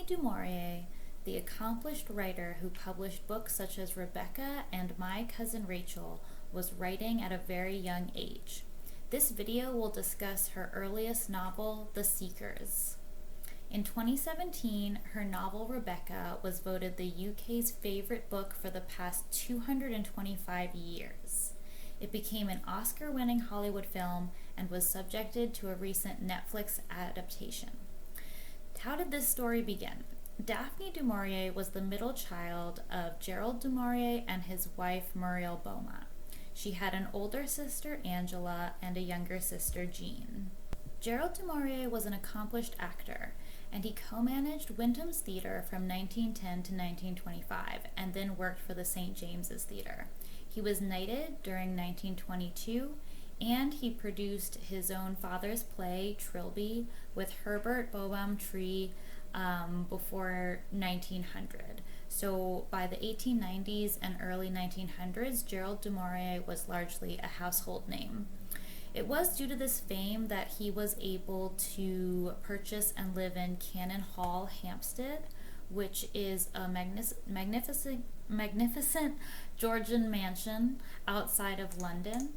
Daphne du Maurier, the accomplished writer who published books such as Rebecca and My Cousin Rachel, was writing at a very young age. This video will discuss her earliest novel, The Seekers. In 2017, her novel Rebecca was voted the UK's favorite book for the past 225 years. It became an Oscar-winning Hollywood film and was subjected to a recent Netflix adaptation. How did this story begin? Daphne du Maurier was the middle child of Gerald du Maurier and his wife Muriel Beaumont. She had an older sister, Angela, and a younger sister, Jean. Gerald du Maurier was an accomplished actor, and he co-managed Wyndham's Theatre from 1910 to 1925, and then worked for the St. James's Theatre. He was knighted during 1922, and he produced his own father's play, Trilby, with Herbert Boham Tree before 1900. So by the 1890s and early 1900s, Gerald du Maurier was largely a household name. It was due to this fame that he was able to purchase and live in Cannon Hall, Hampstead, which is a magnificent Georgian mansion outside of London.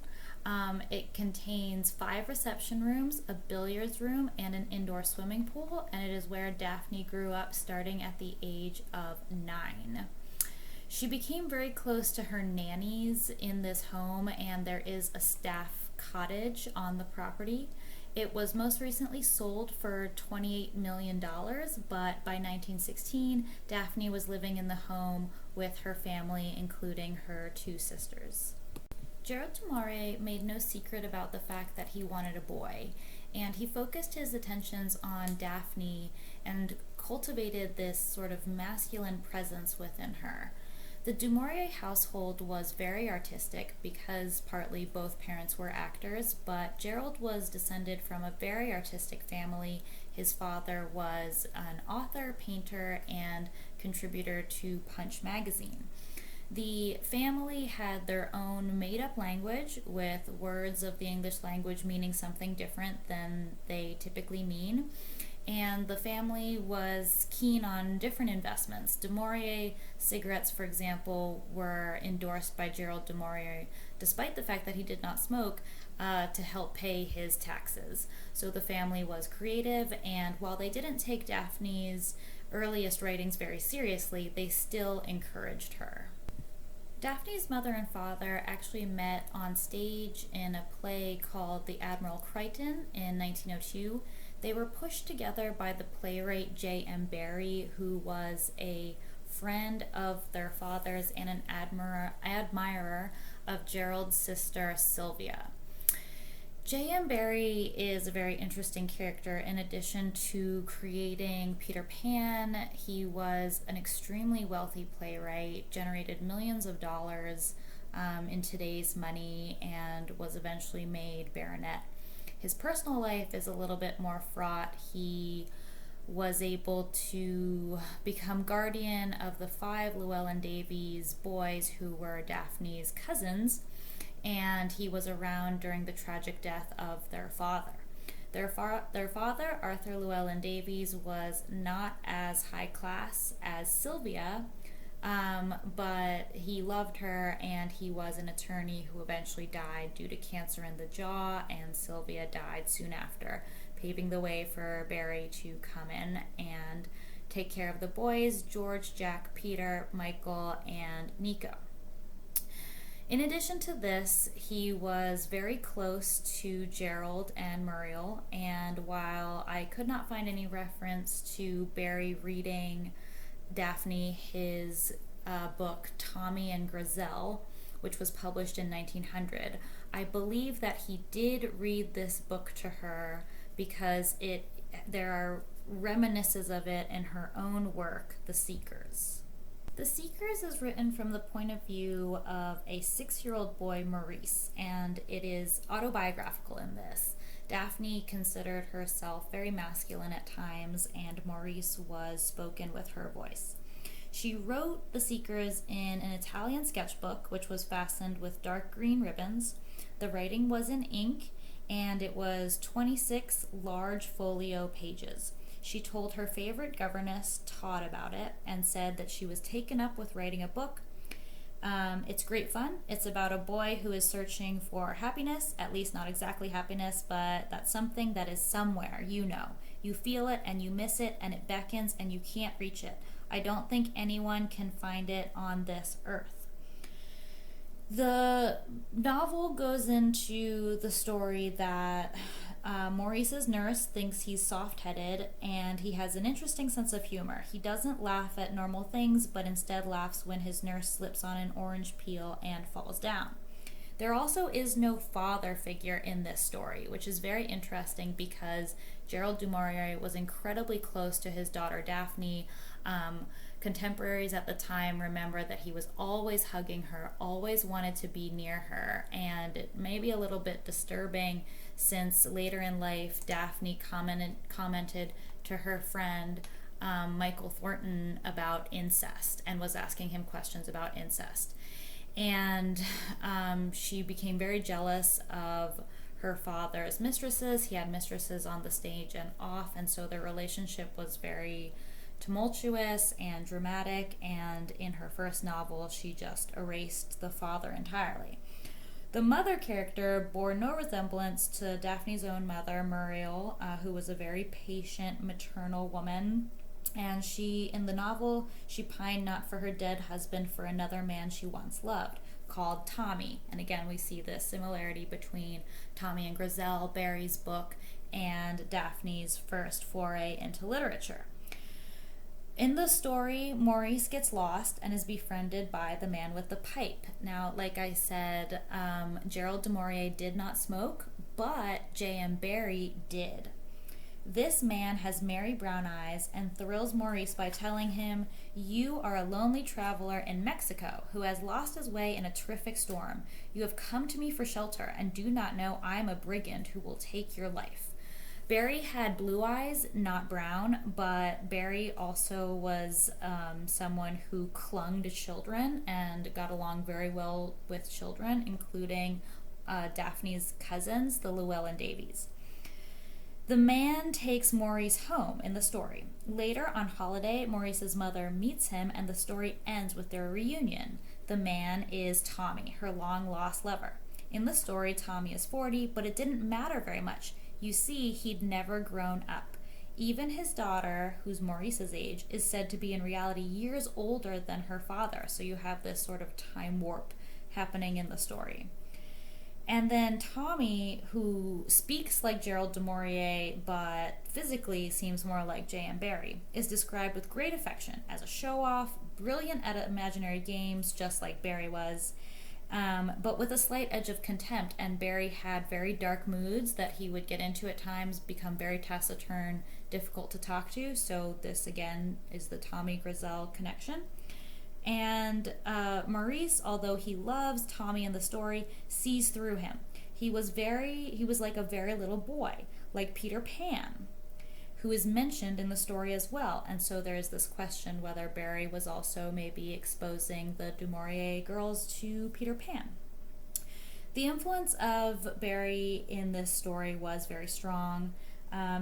It contains 5 reception rooms, a billiards room, and an indoor swimming pool, and it is where Daphne grew up starting at the age of 9. She became very close to her nannies in this home, and there is a staff cottage on the property. It was most recently sold for $28 million, but by 1916, Daphne was living in the home with her family, including her 2 sisters. Gerald du Maurier made no secret about the fact that he wanted a boy, and he focused his attentions on Daphne and cultivated this sort of masculine presence within her. The du Maurier household was very artistic because partly both parents were actors, but Gerald was descended from a very artistic family. His father was an author, painter, and contributor to Punch magazine. The family had their own made-up language with words of the English language meaning something different than they typically mean. And the family was keen on different investments. Du Maurier cigarettes, for example, were endorsed by Gerald du Maurier, despite the fact that he did not smoke, to help pay his taxes. So the family was creative, and while they didn't take Daphne's earliest writings very seriously, they still encouraged her. Daphne's mother and father actually met on stage in a play called The Admiral Crichton in 1902. They were pushed together by the playwright J.M. Barrie, who was a friend of their father's and an admirer of Gerald's sister Sylvia. J.M. Barrie is a very interesting character. In addition to creating Peter Pan, he was an extremely wealthy playwright, generated millions of dollars in today's money, and was eventually made baronet. His personal life is a little bit more fraught. He was able to become guardian of the 5 Llewellyn Davies boys who were Daphne's cousins, and he was around during the tragic death of their father. Their father, Arthur Llewellyn Davies, was not as high class as Sylvia, but he loved her, and he was an attorney who eventually died due to cancer in the jaw, and Sylvia died soon after, paving the way for Barrie to come in and take care of the boys, George, Jack, Peter, Michael, and Nico. In addition to this, he was very close to Gerald and Muriel, and while I could not find any reference to Barrie reading Daphne his book Tommy and Grizell, which was published in 1900, I believe that he did read this book to her because there are reminiscences of it in her own work, The Seekers. The Seekers is written from the point of view of a 6-year-old boy, Maurice, and it is autobiographical in this. Daphne considered herself very masculine at times, and Maurice was spoken with her voice. She wrote The Seekers in an Italian sketchbook, which was fastened with dark green ribbons. The writing was in ink, and it was 26 large folio pages. She told her favorite governess, Todd, about it and said that she was taken up with writing a book. It's great fun. It's about a boy who is searching for happiness, at least not exactly happiness, but that's something that is somewhere, you know. You feel it and you miss it and it beckons and you can't reach it. I don't think anyone can find it on this earth. The novel goes into the story that Maurice's nurse thinks he's soft-headed, and he has an interesting sense of humor. He doesn't laugh at normal things, but instead laughs when his nurse slips on an orange peel and falls down. There also is no father figure in this story, which is very interesting because Gerald du Maurier was incredibly close to his daughter Daphne. Contemporaries at the time remember that he was always hugging her, always wanted to be near her, and it may be a little bit disturbing since later in life Daphne commented to her friend Michael Thornton about incest and was asking him questions about incest. And she became very jealous of her father's mistresses. He had mistresses on the stage and off, and so their relationship was very tumultuous and dramatic, and in her first novel she just erased the father entirely. The mother character bore no resemblance to Daphne's own mother, Muriel, who was a very patient, maternal woman. And in the novel, she pined not for her dead husband for another man she once loved, called Tommy. And again, we see this similarity between Tommy and Grizell, Barrie's book, and Daphne's first foray into literature. In the story, Maurice gets lost and is befriended by the man with the pipe. Now, like I said, Gerald du Maurier did not smoke, but J.M. Barrie did. This man has merry brown eyes and thrills Maurice by telling him, "You are a lonely traveler in Mexico who has lost his way in a terrific storm. You have come to me for shelter and do not know I am a brigand who will take your life." Barrie had blue eyes, not brown, but Barrie also was someone who clung to children and got along very well with children, including Daphne's cousins, the Llewellyn Davies. The man takes Maurice home in the story. Later on holiday, Maurice's mother meets him and the story ends with their reunion. The man is Tommy, her long-lost lover. In the story, Tommy is 40, but it didn't matter very much. You see, he'd never grown up. Even his daughter, who's Maurice's age, is said to be in reality years older than her father, so you have this sort of time warp happening in the story. And then Tommy, who speaks like Gerald du Maurier, but physically seems more like J.M. Barrie, is described with great affection as a show-off, brilliant at imaginary games, just like Barrie was, but with a slight edge of contempt, and Barrie had very dark moods that he would get into at times, become very taciturn, difficult to talk to, so this again is the Tommy Grizell connection. And Maurice, although he loves Tommy in the story, sees through him. He was like a very little boy, like Peter Pan, who is mentioned in the story as well. And so there is this question whether Barrie was also maybe exposing the du Maurier girls to Peter Pan. The influence of Barrie in this story was very strong.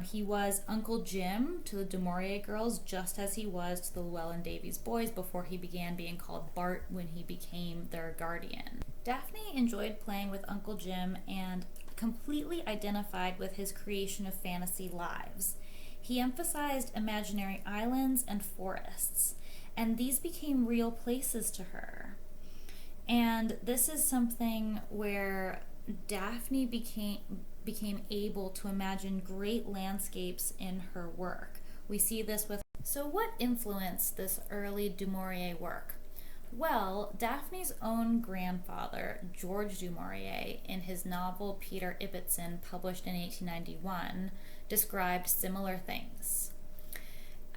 He was Uncle Jim to the du Maurier girls, just as he was to the Llewellyn Davies boys before he began being called Bart when he became their guardian. Daphne enjoyed playing with Uncle Jim and completely identified with his creation of fantasy lives. He emphasized imaginary islands and forests, and these became real places to her. And this is something where Daphne became able to imagine great landscapes in her work. We see this with... So what influenced this early du Maurier work? Well, Daphne's own grandfather, George du Maurier, in his novel Peter Ibbotson, published in 1891, described similar things.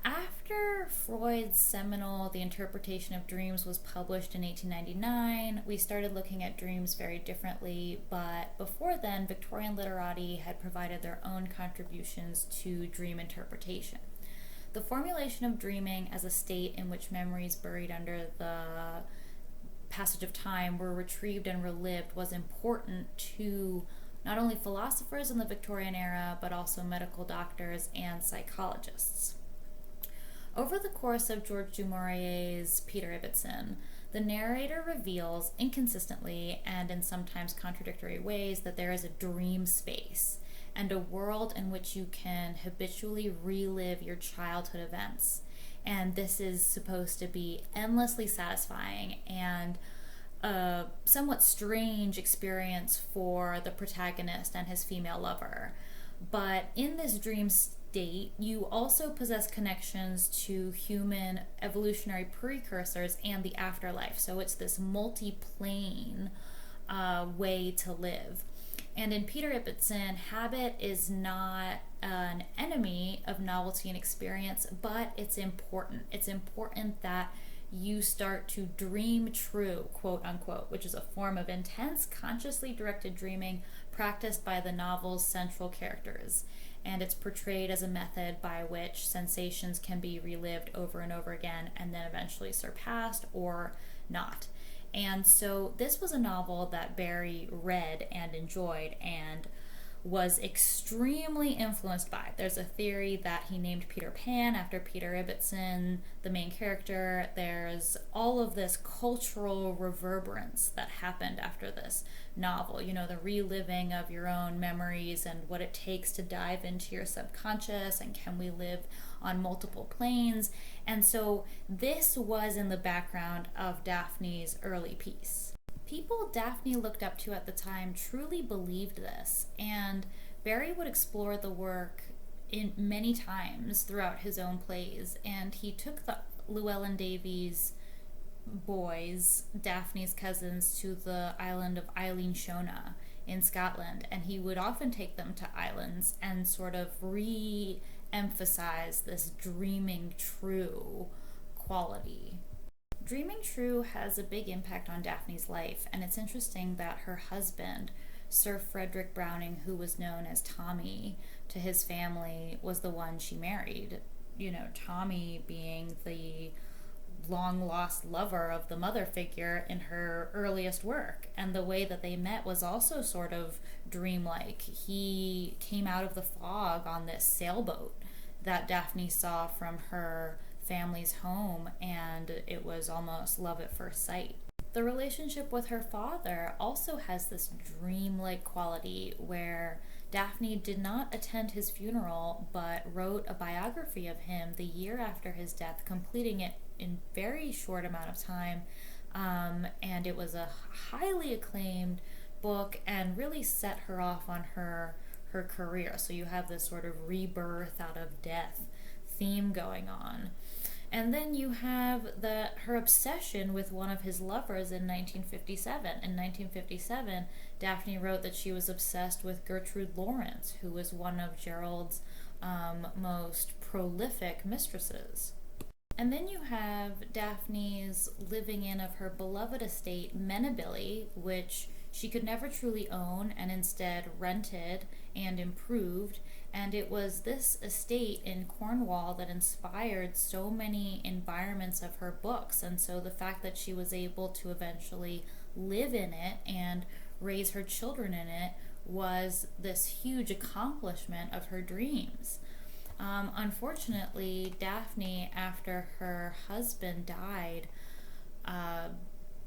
After Freud's seminal The Interpretation of Dreams was published in 1899, we started looking at dreams very differently, but before then, Victorian literati had provided their own contributions to dream interpretation. The formulation of dreaming as a state in which memories buried under the passage of time were retrieved and relived was important to not only philosophers in the Victorian era, but also medical doctors and psychologists. Over the course of Gerald du Maurier's Peter Ibbotson, the narrator reveals inconsistently and in sometimes contradictory ways that there is a dream space and a world in which you can habitually relive your childhood events. And this is supposed to be endlessly satisfying and a somewhat strange experience for the protagonist and his female lover. But in this dream state, you also possess connections to human evolutionary precursors and the afterlife. So it's this multi-plane way to live. And in Peter Ibbotson, habit is not an enemy of novelty and experience, but it's important. It's important that you start to dream true, quote unquote, which is a form of intense, consciously directed dreaming practiced by the novel's central characters. And it's portrayed as a method by which sensations can be relived over and over again and then eventually surpassed or not. And so this was a novel that Barrie read and enjoyed and was extremely influenced by. There's a theory that he named Peter Pan after Peter Ibbotson, the main character. There's all of this cultural reverberance that happened after this novel, you know, the reliving of your own memories and what it takes to dive into your subconscious, and can we live on multiple planes. And so this was in the background of Daphne's early piece. People Daphne looked up to at the time truly believed this, and Barrie would explore the work in many times throughout his own plays, and he took the Llewellyn Davies boys, Daphne's cousins, to the island of Eilean Shona in Scotland, and he would often take them to islands and sort of re-emphasize this dreaming true quality. Dreaming true has a big impact on Daphne's life, and it's interesting that her husband, Sir Frederick Browning, who was known as Tommy to his family, was the one she married. You know, Tommy being the long-lost lover of the mother figure in her earliest work. And the way that they met was also sort of dreamlike. He came out of the fog on this sailboat that Daphne saw from her family's home, and it was almost love at first sight. The relationship with her father also has this dreamlike quality where Daphne did not attend his funeral but wrote a biography of him the year after his death, completing it in very short amount of time, and it was a highly acclaimed book and really set her off on her career. So you have this sort of rebirth out of death theme going on. And then you have her obsession with one of his lovers in 1957. In 1957, Daphne wrote that she was obsessed with Gertrude Lawrence, who was one of Gerald's most prolific mistresses. And then you have Daphne's living in of her beloved estate, Menabilly, which she could never truly own and instead rented and improved. And it was this estate in Cornwall that inspired so many environments of her books. And so the fact that she was able to eventually live in it and raise her children in it was this huge accomplishment of her dreams. Unfortunately, Daphne, after her husband died,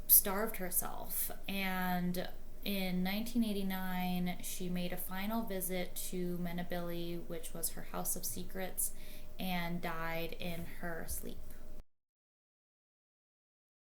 starved herself, and in 1989 she made a final visit to Menabilly, which was her house of secrets, and died in her sleep.